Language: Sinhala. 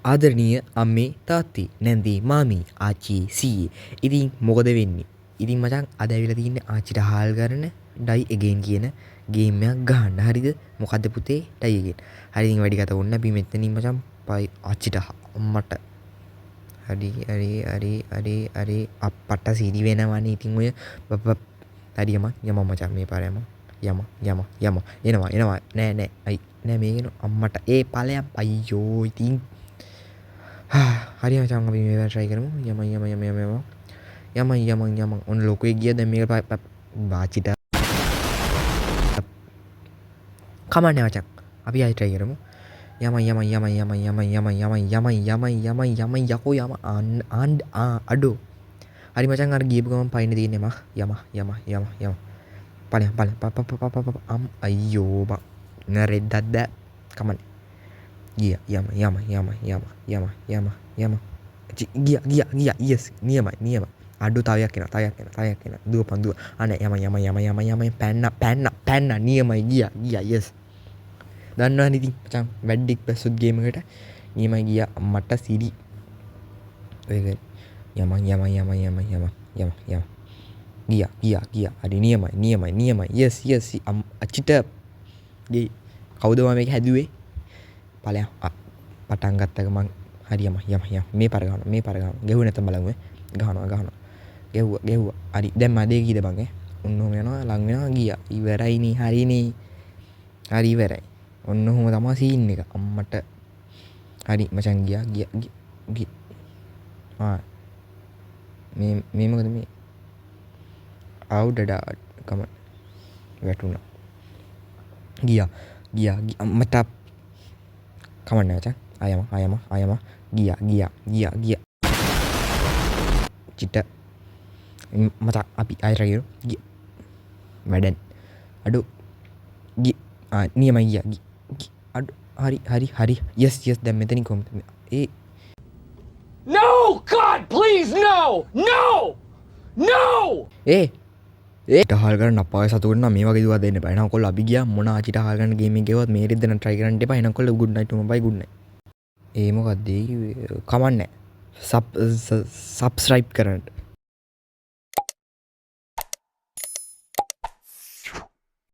ආදරණීය අම්මේ තාත්තේ නැන්දේ මාමී ආච්චි සීයේ. ඉතින් මොකද වෙන්නේ? ඉතින් මචං අද ඇවිල්ලා තින්නේ ආච්චිට හාල් කරන ඩයි එගේන් කියන ගේම් එකක් ගහන්න. හරිද? මොකද්ද පුතේ? ඩයි එගේන්. හරි ඉතින් වැඩි කතා ඕනේ අපි මෙතනින් මචං පයි ආච්චිට අම්මට හරි අප්පට සිරි වෙනවනේ. ඉතින් ඔය හරි යම මචං මේ පාර යම එනවා නෑ අයි නෑ මේක අම්මට ඒ ඵලයක් අයියෝ ඉතින් හරි මචං අපි මේක try කරමු යම ඔන්න ලොකුවේ ගියා දැන් මේක වාචිට කමන්නේ මචං අපි ආයි try කරමු යම යකෝ යම අඩෝ හරි මචං අර ගියපු ගමන් පයින් තියෙන්නේ මා යම පලයන් අයියෝ බා නරෙද්දද්ද කමන්නේ යම ගියා yes නියමයි අඩු තවයක් එනවා දුවපන් අනේ යම පැන්න නියමයි ගියා yes දන්නවනේ ඉතින් මචං වැඩික් බැස්සුත් ගේම් එකට නියමයි ගියා මට සිරි ඔය යම ගියා හරි නියමයි yes අච්චිට ගේ කවුද මම මේක හැදුවේ පලයන් පටන් ගත්ත ගමන් හරි යම මේ පාර ගහනවා ගෙහුවේ නැත්නම් බලමු ගහනවා ගෙව්වා හරි දැන් මදේ කීද බං ඔන්න ඔහම යනවා ලඟ වෙනවා ගියා ඉවරයිනේ හරිනේ හරි ඉවරයි ඔන්න ඔහම තමයි සීන් එක අම්මට හරි මචං ගියා මේ මොකද මේ අවුඩඩා කම වැටුණා ගියා මට කමන්නේ මචං ආයම ගියා චිට මට අපි ආයෙත් ගියා වැඩන් අඩෝ නියමයි ගියා අඩෝ හරි yes දැන් මෙතනින් කොහොමද ඒ No! God, please, no! ඒ හල් කරන්න අපා සතුට නම් මේ වගේ දුවා දෙන්න බෑ එහෙනම් කොල්ල අපි ගියා මොන ආචිට හල් ගන්න ගේම් එක ගෙවුවත් මේ රෙද්ද නම් try කරන්න එපා එහෙනම් කොල්ල good night bye good night ඒ මොකද්ද කමන්නේ subscribe කරන්න